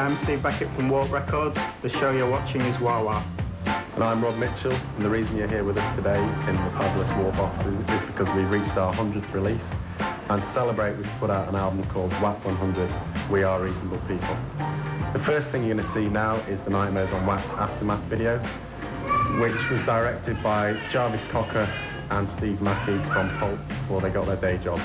I'm Steve Beckett from Warp Records. The show you're watching is Wawa. And I'm Rob Mitchell, and the reason you're here with us today in the fabulous Warp offices is because we've reached our 100th release, and to celebrate we've put out an album called WAP 100, We Are Reasonable People. The first thing you're going to see now is the Nightmares on Wax Aftermath video, which was directed by Jarvis Cocker and Steve Mackey from Pulp before they got their day jobs.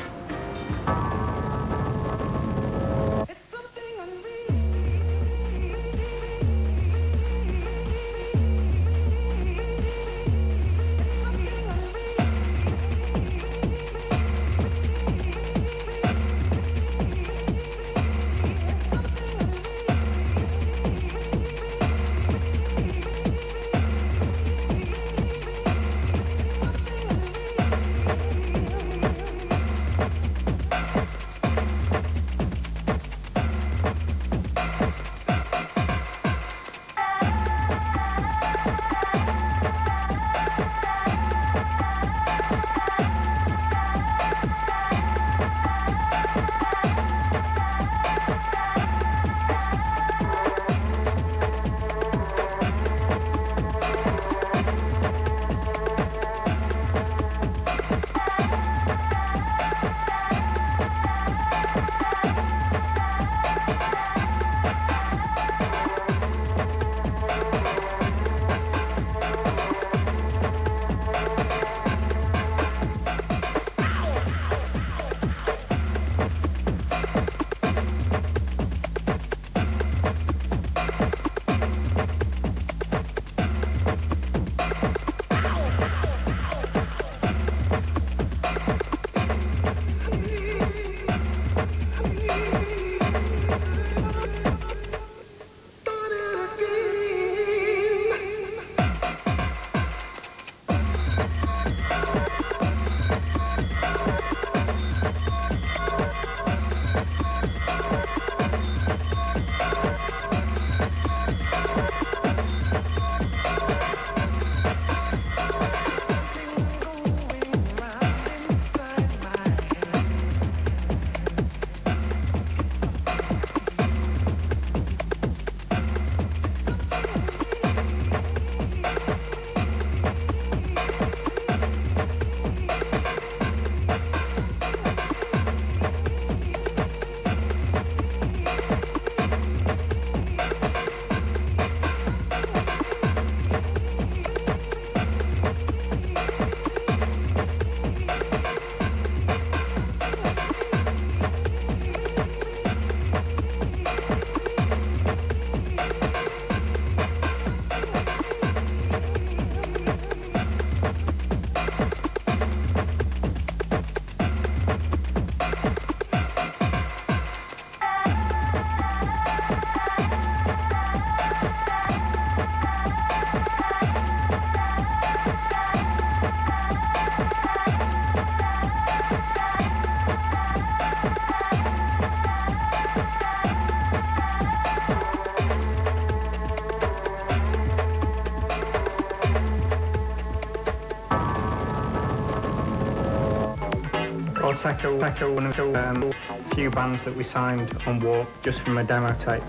Techo, one of the few bands that we signed on Warp just from a demo tape.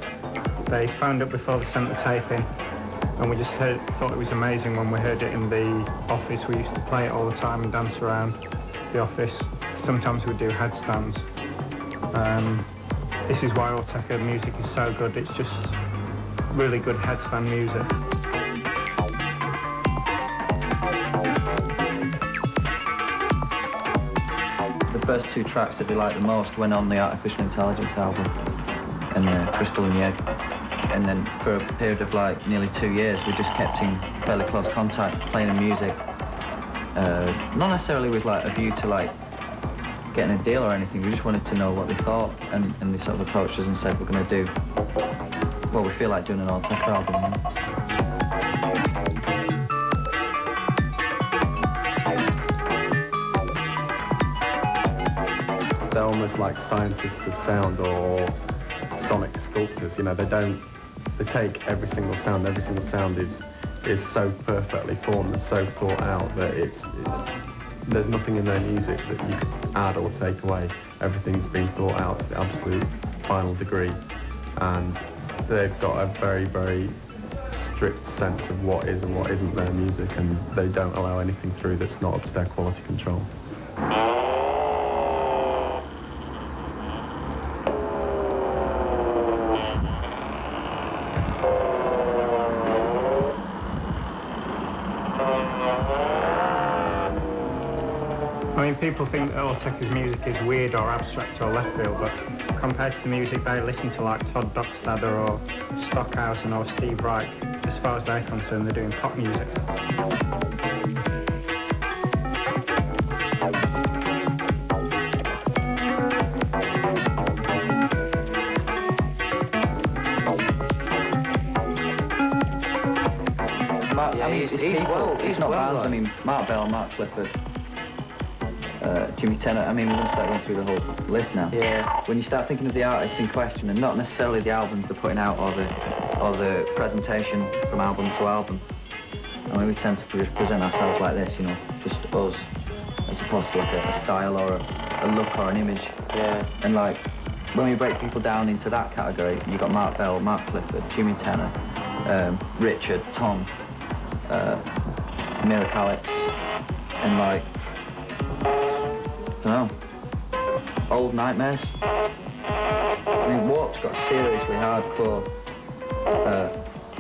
They phoned up before they sent the tape in, and we just thought it was amazing when we heard it in the office. We used to play it all the time and dance around the office. Sometimes we'd do headstands. This is why Techo music is so good. It's just really good headstand music. The first two tracks that we liked the most went on the Artificial Intelligence album, and Crystal and the Egg. And then for a period of like nearly 2 years, we just kept in fairly close contact, playing the music. Not necessarily with like a view to like getting a deal or anything. We just wanted to know what they thought, and they sort of approached us and said, we're going to do, well, we feel like doing an all-Techo album. You know? They're almost like scientists of sound or sonic sculptors. You know, they take every single sound is so perfectly formed and so thought out that there's nothing in their music that you could add or take away. Everything's been thought out to the absolute final degree, and they've got a very, very strict sense of what is and what isn't their music, and they don't allow anything through that's not up to their quality control. I mean, people think that Autoca's music is weird or abstract or left field, but compared to the music they listen to, like Todd Dockstader or Stockhausen or Steve Reich, as far as they're concerned, they're doing pop music. It's not bands. I mean, Mark Bell, Mark Clifford, Jimmy Tennant. I mean, we're going to start going through the whole list now. Yeah. When you start thinking of the artists in question, and not necessarily the albums they're putting out or the presentation from album to album, I mean, we tend to just present ourselves like this, you know, just us, as opposed to like a style or a look or an image. Yeah. And like, when we break people down into that category, you've got Mark Bell, Mark Clifford, Jimmy Tennant, Richard, Tom, Mira Alex, and like, I don't know, Old Nightmares. I mean, Warp's got a seriously hardcore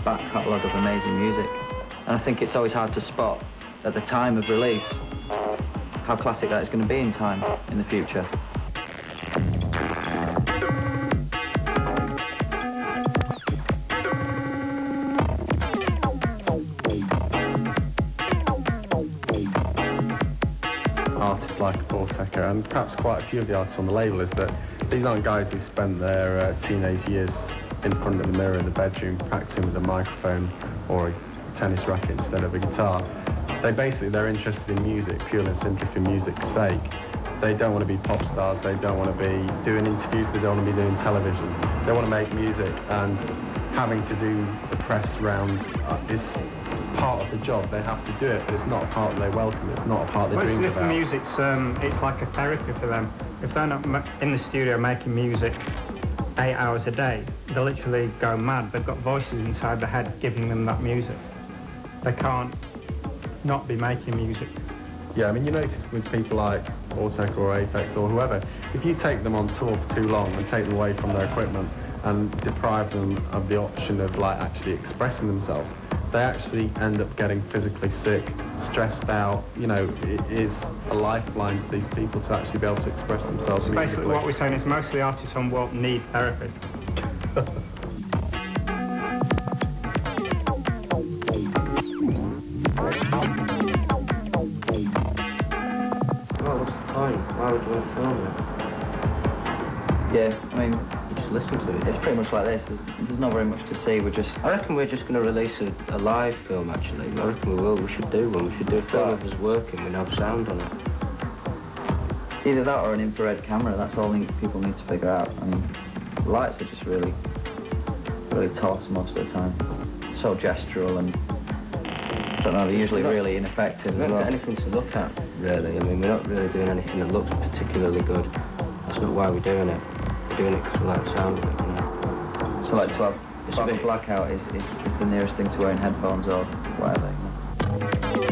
back catalogue of amazing music, and I think it's always hard to spot at the time of release how classic that is going to be in time in the future. Artists like Autoca, and perhaps quite a few of the artists on the label, is that these aren't guys who spent their teenage years in front of the mirror in the bedroom practicing with a microphone or a tennis racket instead of a guitar. They're interested in music purely and simply for music's sake. They don't want to be pop stars, they don't want to be doing interviews, they don't want to be doing television. They want to make music, and having to do the press rounds is part of the job. They have to do it, but it's not a part that they welcome, it's not a part they dream about. The music's, it's like a therapy for them. If they're not in the studio making music 8 hours a day, they literally go mad. They've got voices inside their head giving them that music. They can't not be making music. Yeah, I mean, you notice with people like Autoca or Apex or whoever, if you take them on tour for too long and take them away from their equipment and deprive them of the option of like actually expressing themselves, they actually end up getting physically sick, stressed out. You know, it is a lifeline to these people to actually be able to express themselves So basically what we're saying is most of the artists on Warp need therapy. Why would you want to film it? Yeah, I mean, just listen to it. It's pretty much like this. There's not very much to see. I reckon we're just going to release a live film, actually. I reckon we will. We should do one. We should do a film of us working with no sound on it. Either that or an infrared camera. That's all people need to figure out. I mean, lights are just really toss most of the time. So gestural and, I don't know, they're usually really ineffective as well. We haven't got anything to look at, really. I mean, we're not really doing anything that looks particularly good. That's not why we're doing it. We're doing it because we like the sound of it, you know. So like to have a blackout is the nearest thing to wearing headphones or whatever, you know.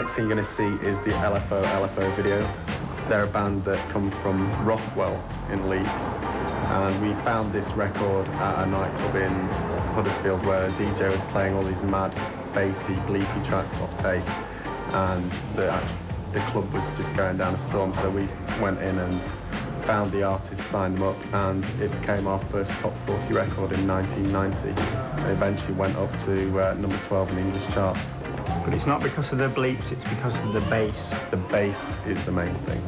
next thing you're going to see is the LFO video. They're a band that come from Rothwell in Leeds, and we found this record at a nightclub in Huddersfield where a DJ was playing all these mad, bassy, bleepy tracks off tape, and the club was just going down a storm, so we went in and found the artist, signed them up, and it became our first top 40 record in 1990. And eventually went up to number 12 in the English charts. But it's not because of the bleeps, it's because of the bass. The bass is the main thing.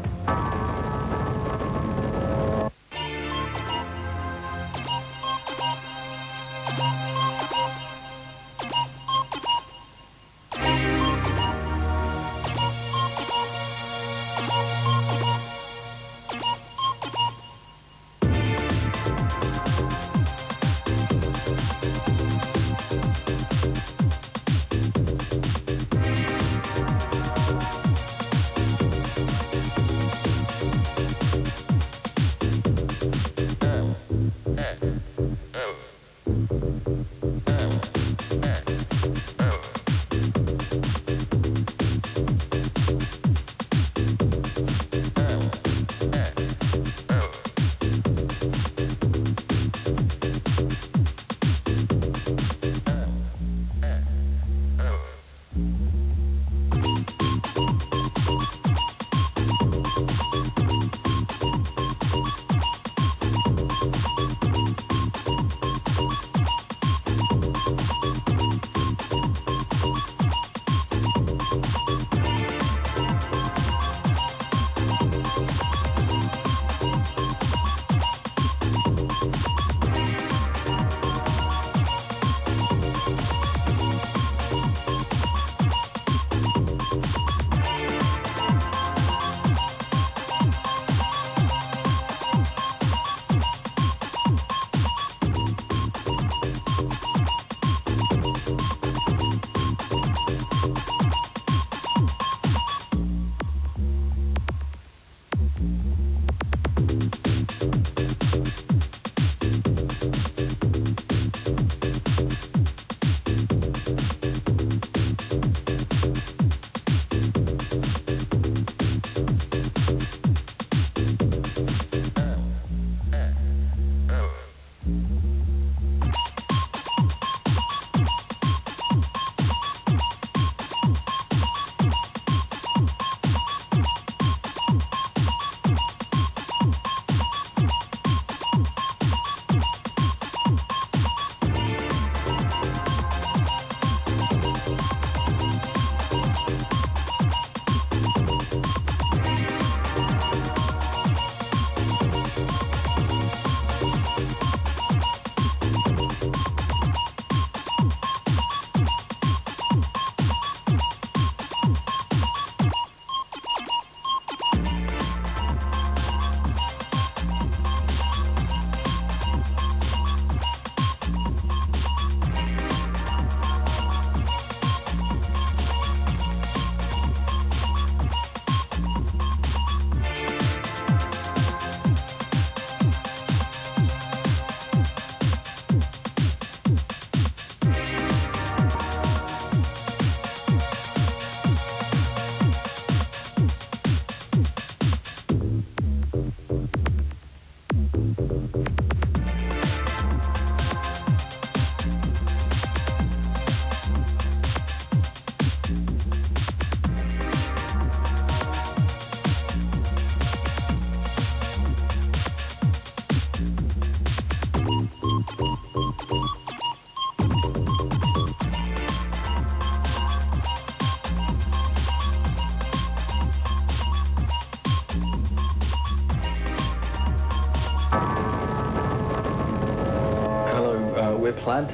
We're Plaid,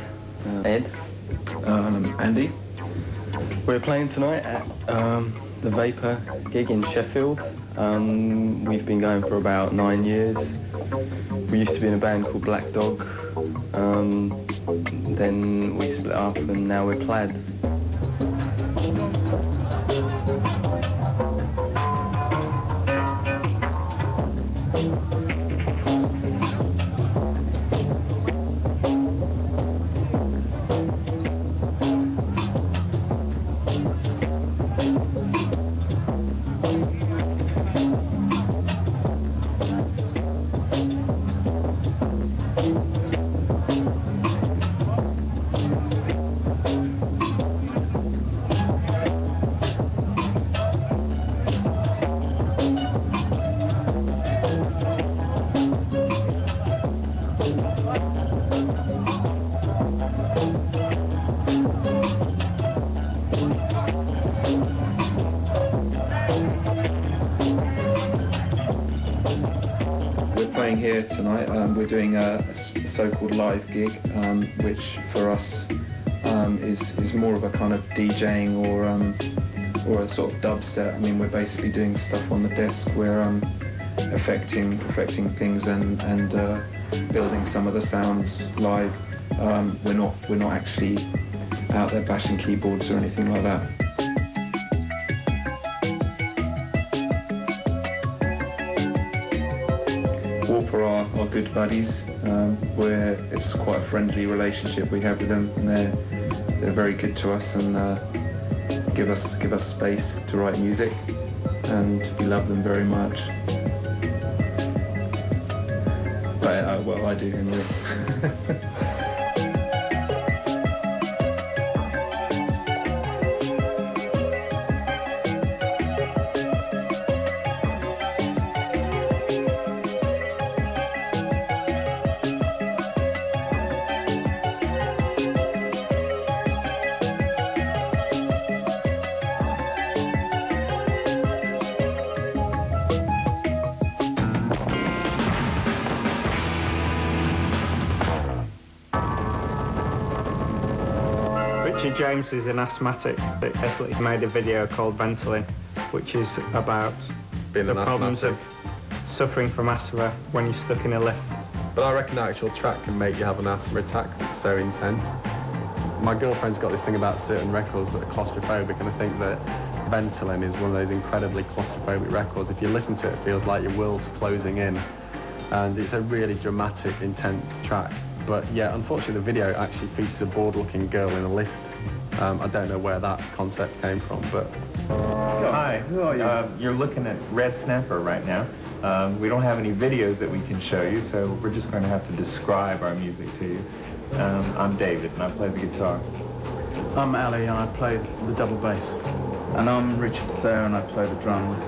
Ed, Andy. We're playing tonight at the Vapor gig in Sheffield. We've been going for about 9 years. We used to be in a band called Black Dog. Then we split up and now we're Plaid. playing here tonight. We're doing a so-called live gig, which for us is more of a kind of DJing or a sort of dub set. I mean, we're basically doing stuff on the desk. We're affecting things and building some of the sounds live. We're not actually out there bashing keyboards or anything like that. Warp are our good buddies. It's quite a friendly relationship we have with them, and they're very good to us and give us space to write music, and we love them very much. Well, I do anyway. James is an asthmatic that basically made a video called Ventolin, which is about being the problems of suffering from asthma when you're stuck in a lift. But I reckon the actual track can make you have an asthma attack because it's so intense. My girlfriend's got this thing about certain records that are claustrophobic, and I think that Ventolin is one of those incredibly claustrophobic records. If you listen to it, it feels like your world's closing in, and it's a really dramatic, intense track. But yeah, unfortunately the video actually features a bored-looking girl in a lift. I don't know where that concept came from, but... Hi, who are you? You're looking at Red Snapper right now. We don't have any videos that we can show you, so we're just going to have to describe our music to you. I'm David, and I play the guitar. I'm Ali, and I play the double bass. And I'm Richard Thayer, and I play the drums.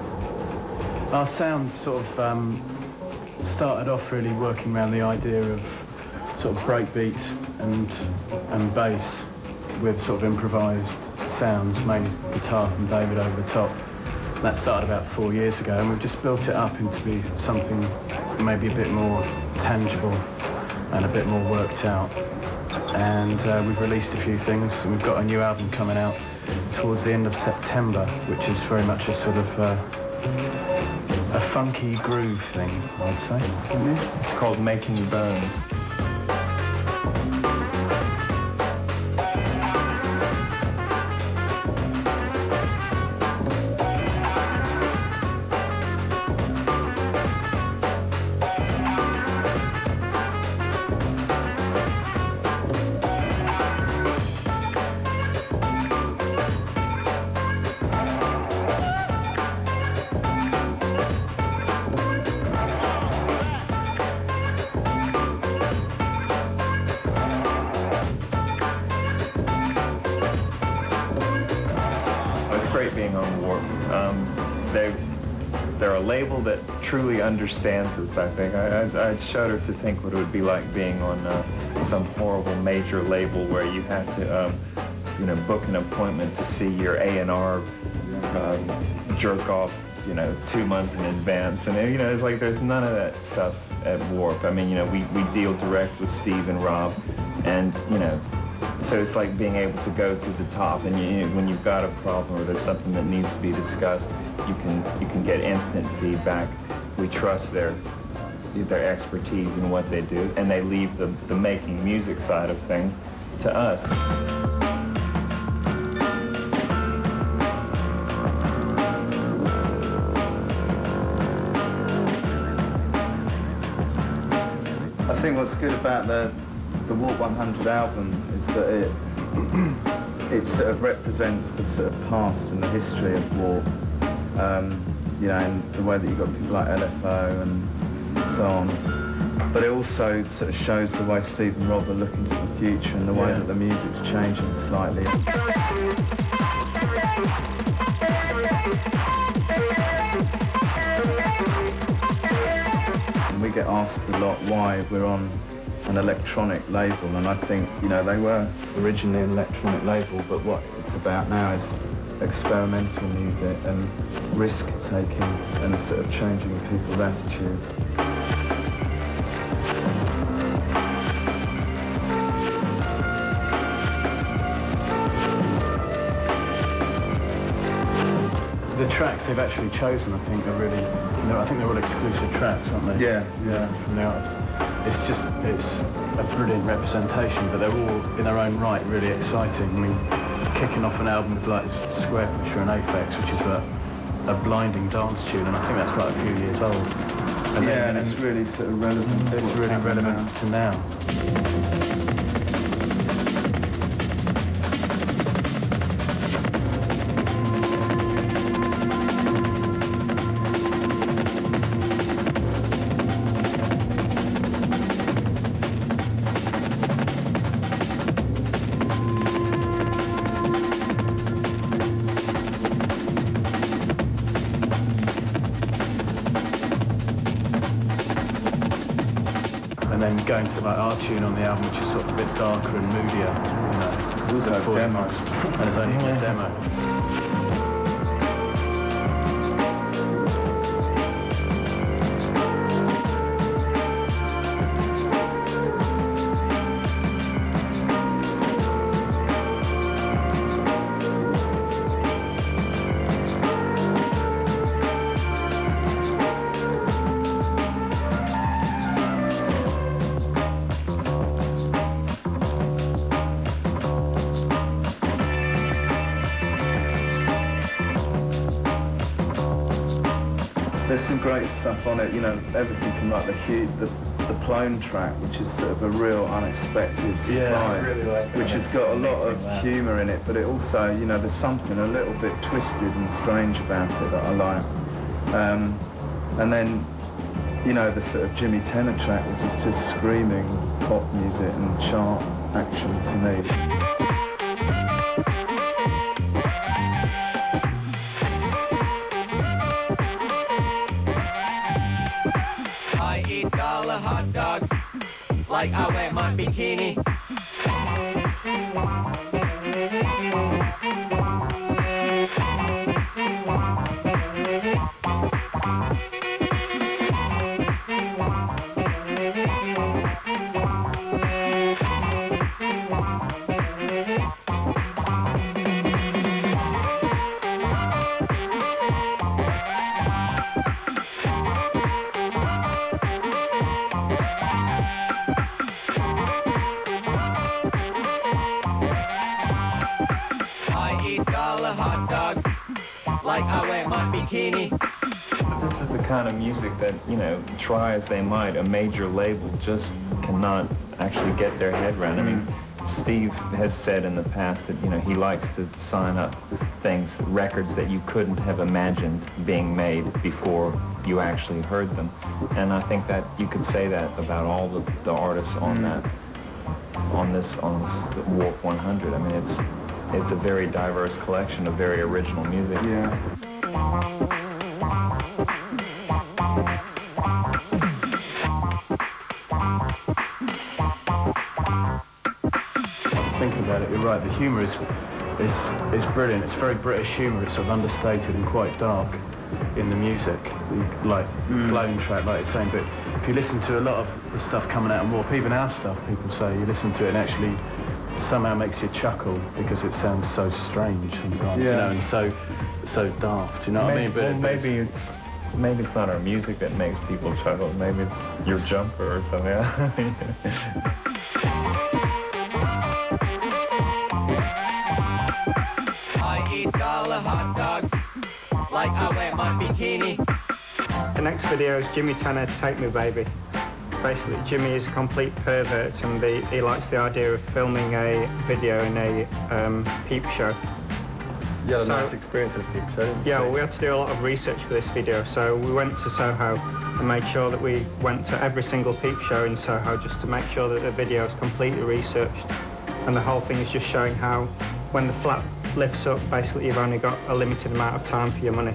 Our sound sort of started off really working around the idea of sort of break beats and bass with sort of improvised sounds, mainly guitar from David over the top. That started about 4 years ago, and we've just built it up into be something maybe a bit more tangible and a bit more worked out. And we've released a few things, and we've got a new album coming out towards the end of September, which is very much a sort of a funky groove thing, I'd say. It's called Making Bones. Being on Warp. They're a label that truly understands us, I think. I'd shudder to think what it would be like being on some horrible major label where you have to, book an appointment to see your A&R jerk off, 2 months in advance. And, it's like there's none of that stuff at Warp. I mean, we deal direct with Steve and Rob, and, so it's like being able to go to the top, and when you've got a problem or there's something that needs to be discussed, you can get instant feedback. We trust their expertise in what they do, and they leave the making music side of things to us. I think what's good about the Warp 100 album is that it sort of represents the sort of past and the history of Warp, in the way that you've got people like LFO and so on. But it also sort of shows the way Steve and Rob are looking to the future and the way that the music's changing slightly. And we get asked a lot why we're on an electronic label, and I think, they were originally an electronic label, but what it's about now is experimental music and risk-taking and sort of changing people's attitudes. The tracks they've actually chosen, I think, are really, I think they're all exclusive tracks, aren't they? Yeah. From the artists. It's a brilliant representation, but they're all, in their own right, really exciting. I mean, kicking off an album with like Square Pusher and Aphex, which is a blinding dance tune, and I think that's like a few years old. And it's really sort of relevant. It's really relevant to now. And then going to like our tune on the album, which is sort of a bit darker and moodier, It's also a demo. And it's only a demo. There's some great stuff on it, everything from like the Plone track, which is sort of a real unexpected surprise, really like that. which has got a lot of humour in it, but it also, there's something a little bit twisted and strange about it that I like. And then, the sort of Jimmy Tenor track, which is just screaming pop music and chart action to me. Hot dogs, like I wear my bikini. Hot dogs, like I wear my bikini. This is the kind of music that, try as they might, a major label just cannot actually get their head around. I mean, Steve has said in the past that, he likes to sign up records that you couldn't have imagined being made before you actually heard them. And I think that you could say that about all the artists on this Warp 100. I mean, it's a very diverse collection of very original music. Yeah. Thinking about it, you're right. The humour is brilliant. It's very British humour. It's sort of understated and quite dark in the music, like Plone track, like you're saying. But if you listen to a lot of the stuff coming out of Warp, even our stuff, people say you listen to it and actually somehow makes you chuckle because it sounds so strange sometimes, and so daft. You know what I mean? But maybe it's not our music that makes people chuckle. Maybe it's your jumper or something. I eat dollar hot dogs, like I wear my bikini. The next video is Jimmy Tenor, Take Me Baby. Basically, Jimmy is a complete pervert, and he likes the idea of filming a video in a peep show. You had a nice experience at a peep show, didn't you? Yeah, well, we had to do a lot of research for this video, so we went to Soho and made sure that we went to every single peep show in Soho just to make sure that the video is completely researched, and the whole thing is just showing how when the flap lifts up, basically you've only got a limited amount of time for your money.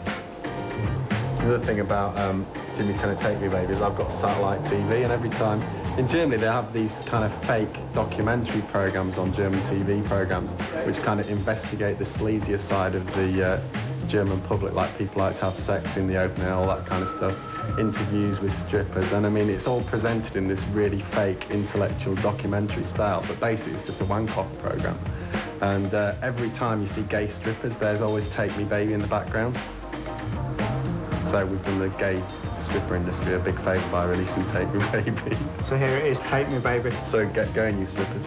The other thing about Jimmy Tenor Take Me Baby is I've got satellite TV, and every time in Germany they have these kind of fake documentary programs on German TV programs which kind of investigate the sleazier side of the German public, like people like to have sex in the open air, all that kind of stuff, interviews with strippers, and I mean it's all presented in this really fake intellectual documentary style, but basically it's just a wank-off program. And every time you see gay strippers, there's always Take Me Baby in the background. So we've done the gay stripper industry a big favour by releasing Take Me Baby. So here it is, Take Me Baby. So get going, you strippers.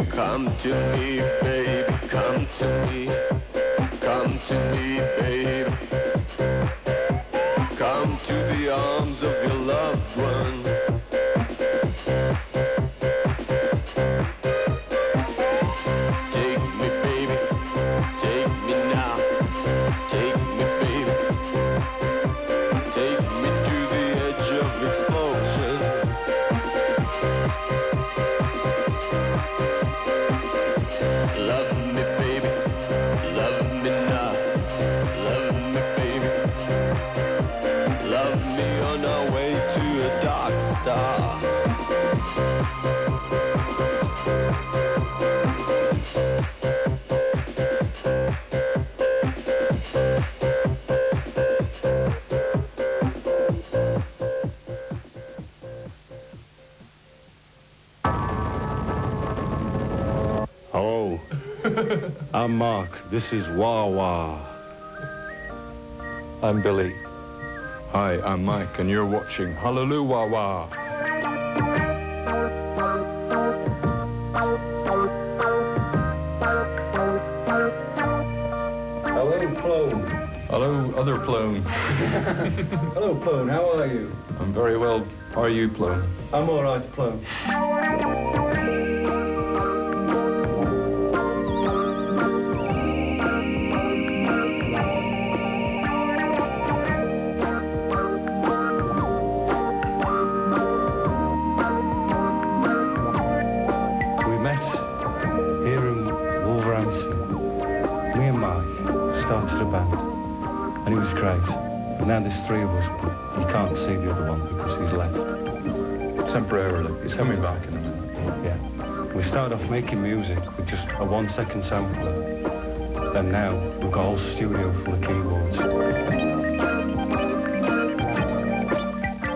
Come to me, baby, come to me. Come to me, baby. Come to the arms of your loved one. Take me, baby, take me now. Take me, baby. Take me to the edge of explosion. Love me, baby, love me now. Love me, baby. Love me on our way to a dark star. Hello, I'm Mark. This is Wawa. I'm Billy. Hi, I'm Mike, and you're watching Hallelujah Wawa. Hello, Clone. Hello, other Plone. Hello, Clone. How are you? I'm very well. How are you, Plone? I'm all right, Clone. We met here in Wolverhampton. Me and Mike started a band, and it was great. But now there's three of us, but you can't see the other one because he's left. Temporarily. He's coming back in a minute. Yeah. We started off making music with just a 1-second sampler. And now we've got a whole studio full of keyboards.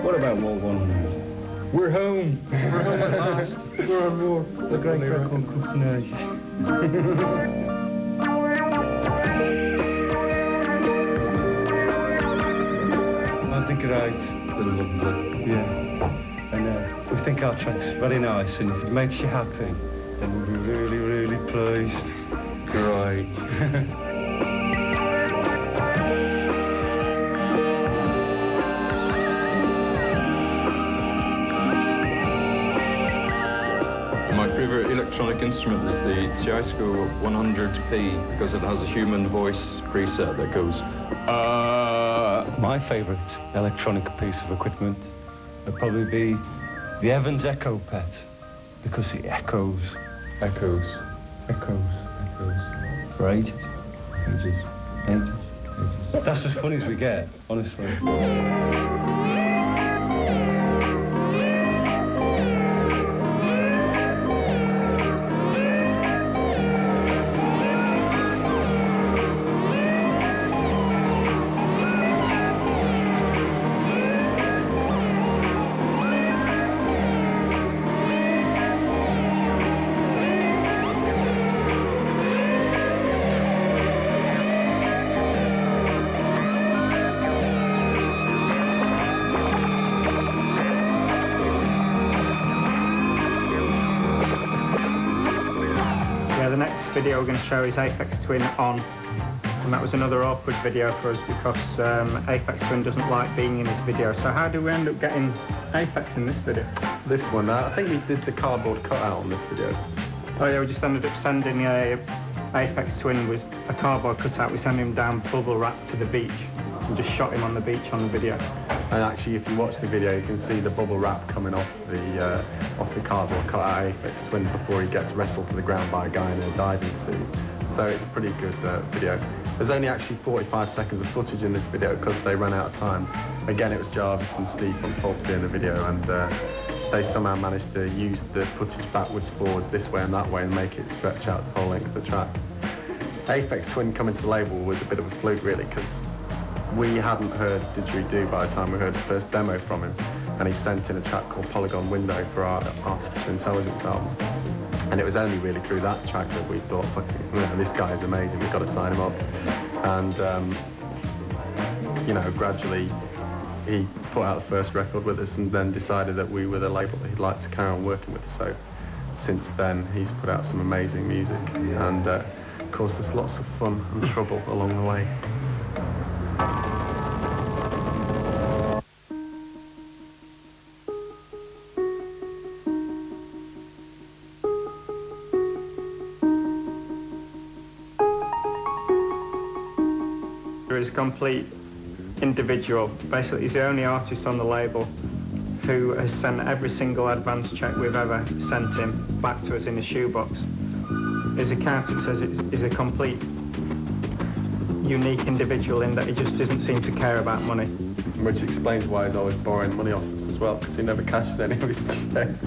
What about Wall 100? We're home. We're home at last. We're on board. The great record company. I think great. They're lovely. Yeah. And we think our track's very nice, and if it makes you happy, then we'll be really, really pleased. Great. My favourite electronic instrument is the Zwei 100P because it has a human voice preset that goes, My favourite electronic piece of equipment would probably be the Evans Echo Pet, because it echoes. echoes. For ages. That's as funny as we get, honestly. The next video we're going to show is Aphex Twin On, and that was another awkward video for us because Aphex Twin doesn't like being in this video. So how do we end up getting Aphex in this video? This one, I think we did the cardboard cutout on this video. Oh yeah, we just ended up sending Aphex Twin with a cardboard cutout. We sent him down bubble wrap to the beach and just shot him on the beach on the video. And actually, if you watch the video, you can see the bubble wrap coming off the cardboard cutout Aphex Twin before he gets wrestled to the ground by a guy in a diving suit. So it's a pretty good video. There's only actually 45 seconds of footage in this video because they ran out of time. Again, it was Jarvis and Steve from Pulp doing the video, and they somehow managed to use the footage backwards, forwards, this way and that way, and make it stretch out the whole length of the track. Aphex Twin coming to the label was a bit of a fluke, really, because we hadn't heard Didgeridoo by the time we heard the first demo from him, and he sent in a track called Polygon Window for our Artificial Intelligence album. And it was only really through that track that we thought, fuck, this guy is amazing, we've got to sign him up. And, you know, gradually he put out the first record with us and then decided that we were the label that he'd like to carry on working with. So since then, he's put out some amazing music, and of course there's lots of fun and trouble along the way. Is a complete individual. Basically, he's the only artist on the label who has sent every single advance check we've ever sent him back to us in a shoebox. His accountant says he's a complete unique individual in that he just doesn't seem to care about money. Which explains why he's always borrowing money off us as well, because he never cashes any of his checks.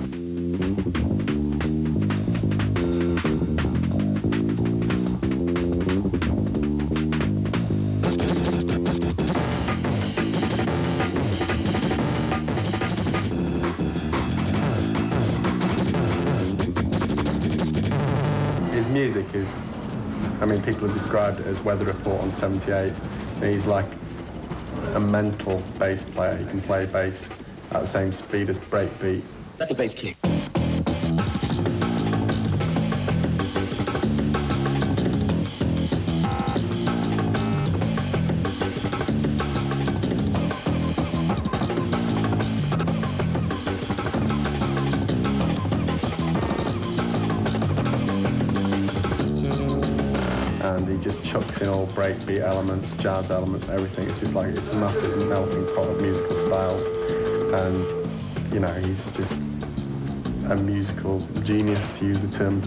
Music is, I mean, people have described it as Weather Report on 78. He's like a mental bass player. He can play bass at the same speed as breakbeat. Let the bass kick. And he just chucks in all breakbeat elements, jazz elements, everything. It's just like, it's a massive melting pot of musical styles. And, you know, he's just a musical genius, to use the term.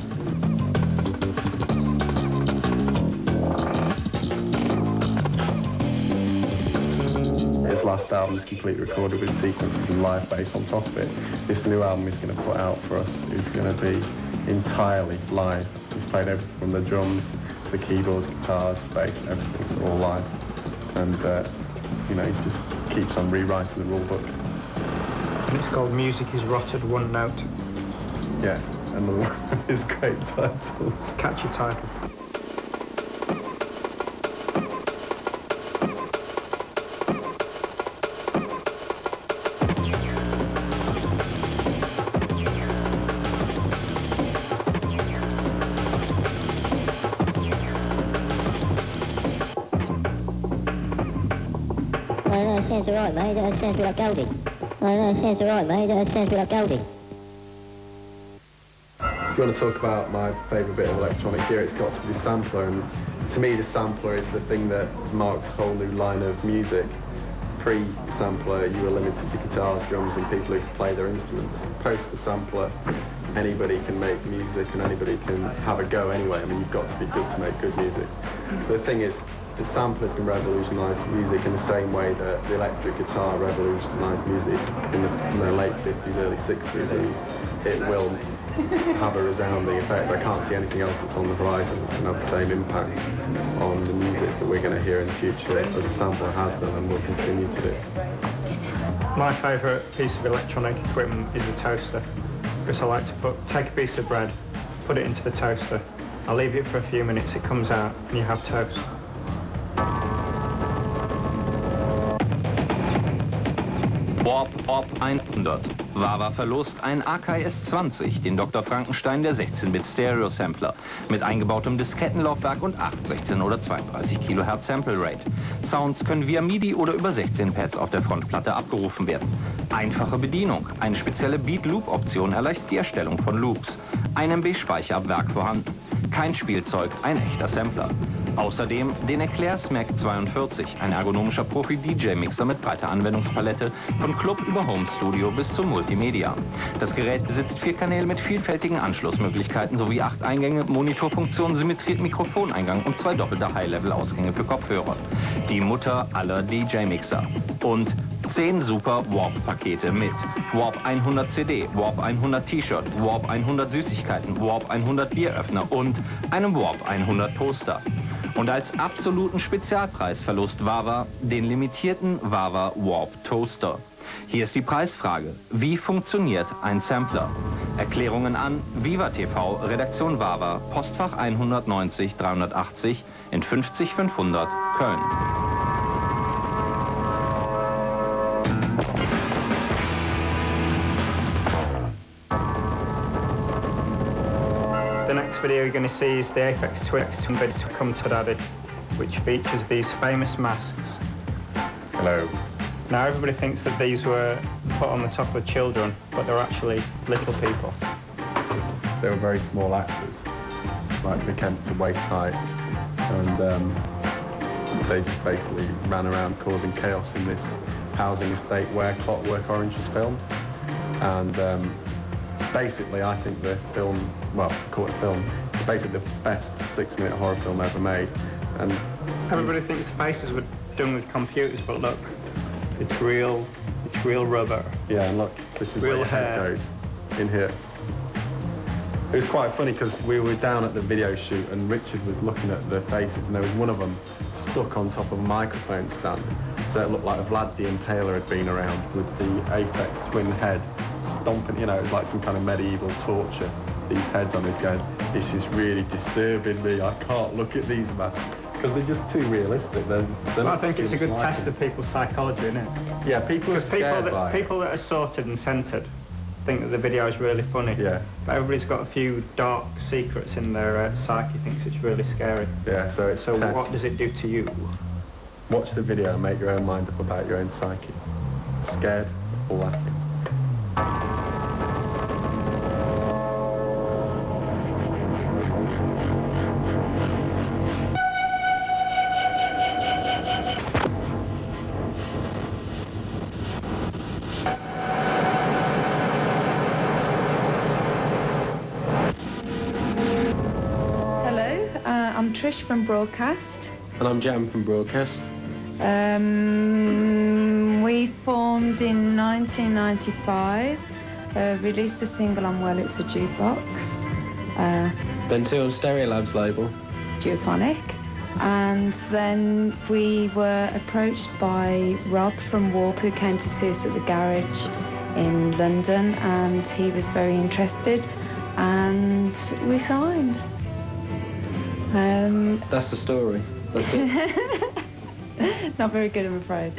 His last album is completely recorded with sequences and live bass on top of it. This new album he's going to put out for us is going to be entirely live. He's played everything from the drums, the keyboards, guitars, bass, everything's all live. And, you know, he just keeps on rewriting the rule book. And it's called Music is Rotted One Note. Yeah, and the one is great titles. Catchy title. Sounds alright, mate. That sounds like Goldie. No, sounds alright, mate. That sounds like Goldie. If you want to talk about my favourite bit of electronic gear, it's got to be the sampler, and to me the sampler is the thing that marks a whole new line of music. Pre-sampler, you were limited to guitars, drums and people who could play their instruments. Post the sampler, anybody can make music and anybody can have a go anyway. I mean, you've got to be good to make good music. But the thing is, the samplers can revolutionise music in the same way that the electric guitar revolutionised music in the late 50s, early 60s, and it will have a resounding effect. I can't see anything else that's on the horizon that's going to have the same impact on the music that we're going to hear in the future as the sampler has done and will continue to do. My favourite piece of electronic equipment is the toaster, because I like to take a piece of bread, put it into the toaster, I'll leave it for a few minutes, it comes out, and you have toast. Warp 100. Wawa verlost ein AKS 20, den Dr. Frankenstein der 16-Bit Stereo-Sampler, mit eingebautem Diskettenlaufwerk und 8, 16 oder 32 kHz Sample Rate. Sounds können via MIDI oder über 16 Pads auf der Frontplatte abgerufen werden. Einfache Bedienung, eine spezielle Beat-Loop-Option erleichtert die Erstellung von Loops. 1 MB Speicher ab Werk vorhanden. Kein Spielzeug, ein echter Sampler. Außerdem den Eclair Smack 42, ein ergonomischer Profi-DJ-Mixer mit breiter Anwendungspalette, von Club über Home Studio bis zum Multimedia. Das Gerät besitzt 4 Kanäle mit vielfältigen Anschlussmöglichkeiten sowie 8 Eingänge, Monitorfunktion, symmetriert Mikrofoneingang und 2 doppelte High-Level-Ausgänge für Kopfhörer. Die Mutter aller DJ-Mixer. Und 10 super Warp-Pakete mit Warp 100 CD, Warp 100 T-Shirt, Warp 100 Süßigkeiten, Warp 100 Bieröffner und einem Warp 100 Poster. Und als absoluten Spezialpreis verlost Wawa den limitierten Wawa Warp Toaster. Hier ist die Preisfrage. Wie funktioniert ein Sampler? Erklärungen an Viva TV, Redaktion Wawa, Postfach 190 380 in 50 500 Köln. The next video you're going to see is the Aphex Twin bits Come to Daddy, which features these famous masks. Hello. Now everybody thinks that these were put on the top of children, but they're actually little people. They were very small actors, like the Kent to waist height, and they just basically ran around causing chaos in this housing estate where Clockwork Orange was filmed. And basically, I think the film, well, call it a film, it's basically the best 6-minute horror film ever made. And everybody thinks the faces were done with computers, but look, it's real rubber. Yeah, and look, this is real where your head goes, in here. It was quite funny because we were down at the video shoot and Richard was looking at the faces and there was one of them stuck on top of a microphone stand. So it looked like Vlad the Impaler had been around with the Aphex Twin head stomping, you know, it was like some kind of medieval torture. These heads on this going, this is really disturbing me, I can't look at these masks. Because they're just too realistic. They're well, I think it's a good test of people's psychology, isn't it? Yeah, people are scared by it. People that are sorted and centred think that the video is really funny. Yeah. But everybody's got a few dark secrets in their psyche, thinks it's really scary. Yeah, so it's So what does it do to you? Watch the video and make your own mind up about your own psyche. Scared or laughing. I'm Trish from Broadcast. And I'm Jam from Broadcast. We formed in 1995, released a single on Well It's a Jukebox. Then 2 on Stereolab's label. Duophonic. And then we were approached by Rob from Warp, who came to see us at the garage in London, and he was very interested, and we signed. That's the story. That's it. Not very good, I'm afraid.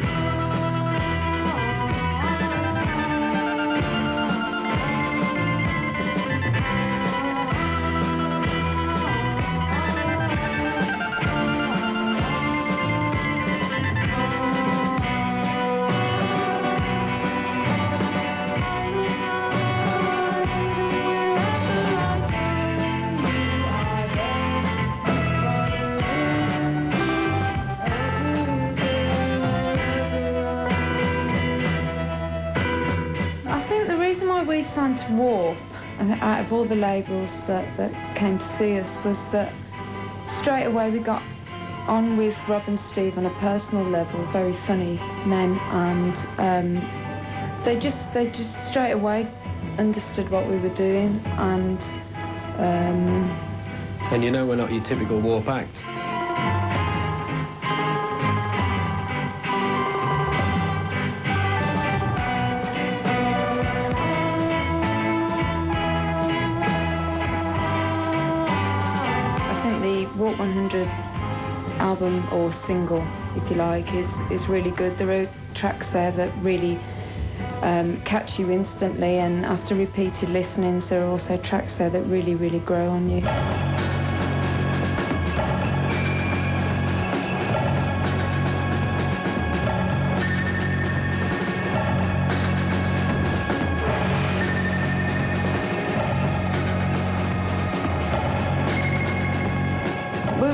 We signed to Warp, out of all the labels that came to see us, was that straight away we got on with Rob and Steve on a personal level, very funny men, and they just straight away understood what we were doing, and you know we're not your typical Warp act. Warp 100 album, or single if you like, is really good. There are tracks there that really catch you instantly, and after repeated listenings there are also tracks there that really, really grow on you.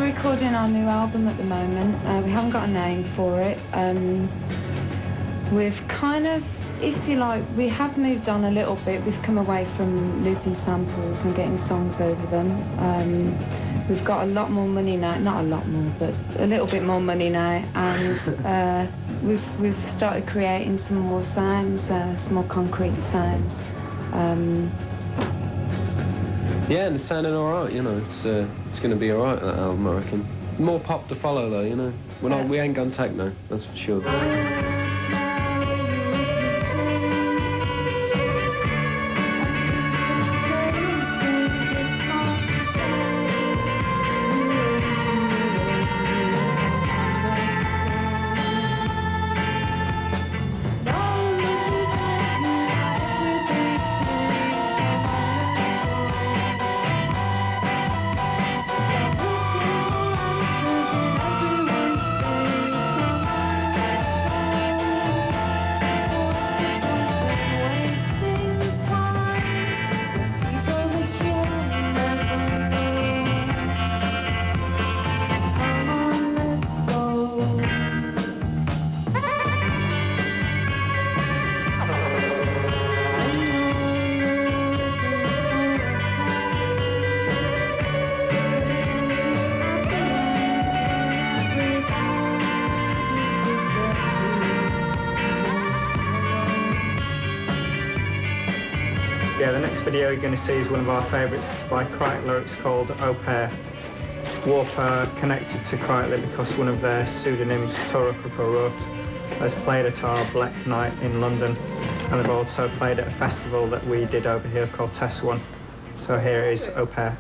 Recording our new album at the moment. We haven't got a name for it. We've kind of, if you like, we have moved on a little bit. We've come away from looping samples and getting songs over them. We've got a lot more money now, not a lot more, but a little bit more money now, and we've started creating some more sounds, some more concrete sounds. Yeah, and it's sounding all right, you know. It's going to be all right, that album, I reckon. More pop to follow, though, you know. We ain't gone techno, that's for sure. Yeah, the next video you're going to see is one of our favourites by Kreitler. It's called Au Pair. Warp are connected to Kreitler because one of their pseudonyms, Toruk Rut, has played at our Black Night in London, and they've also played at a festival that we did over here called Test One. So here is Au Pair.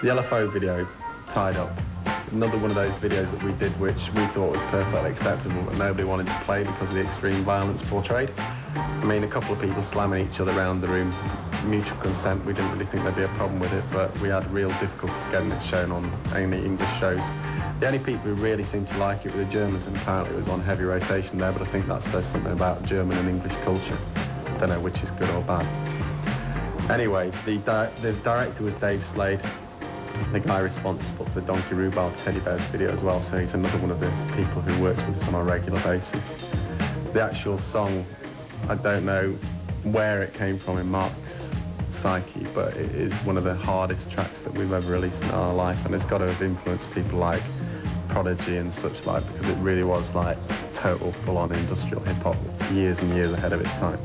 The LFO video, Tied Up. Another one of those videos that we did which we thought was perfectly acceptable but nobody wanted to play because of the extreme violence portrayed. I mean, a couple of people slamming each other around the room, mutual consent, we didn't really think there'd be a problem with it, but we had real difficulties getting it shown on any English shows. The only people who really seemed to like it were the Germans, and apparently it was on heavy rotation there, but I think that says something about German and English culture. I don't know which is good or bad. Anyway, the director was Dave Slade, the guy responsible for the Donkey Rhubarb Teddy Bears video as well, so he's another one of the people who works with us on a regular basis. The actual song, I don't know where it came from in Mark's psyche, but it is one of the hardest tracks that we've ever released in our life, and it's got to have influenced people like Prodigy and such like, because it really was like total full-on industrial hip-hop, years and years ahead of its time.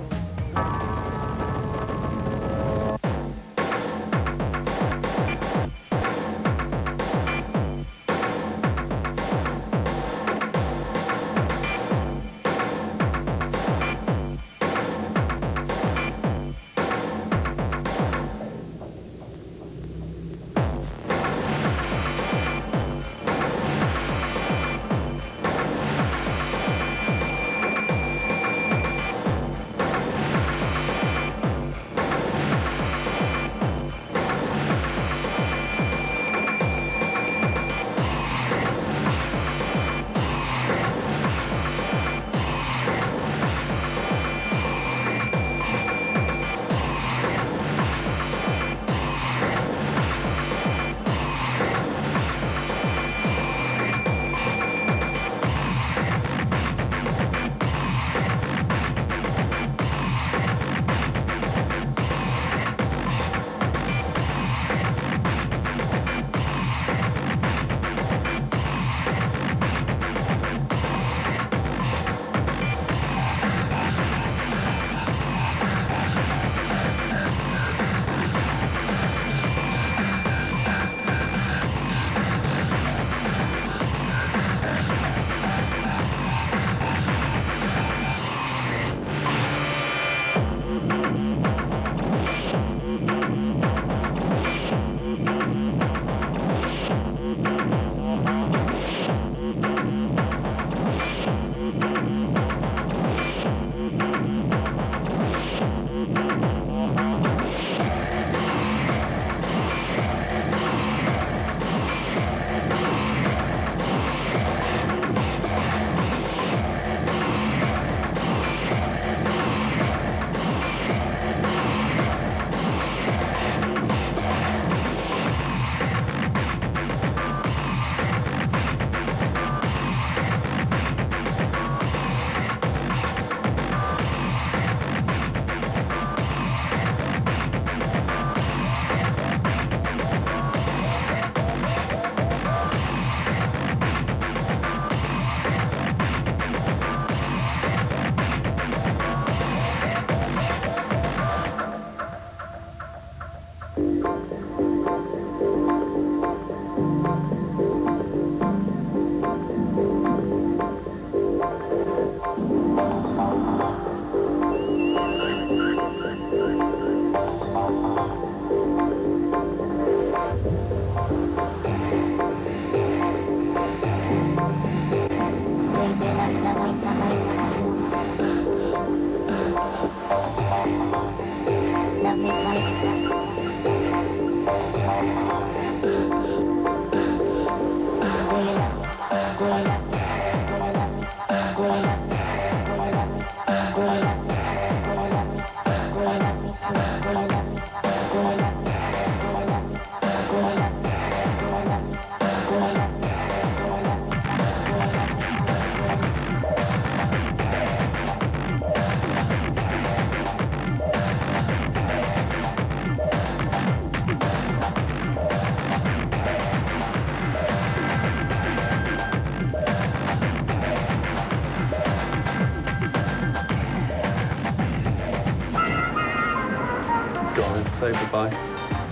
Say goodbye.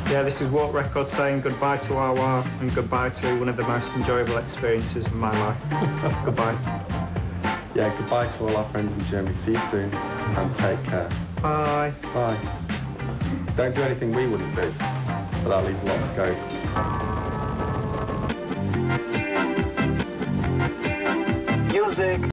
Yeah, this is Walk Records saying goodbye to Wawa and goodbye to one of the most enjoyable experiences of my life. Goodbye. Yeah, goodbye to all our friends in Germany. See you soon and take care. Bye. Bye. Don't do anything we wouldn't do, but that leaves a lot of scope. Music.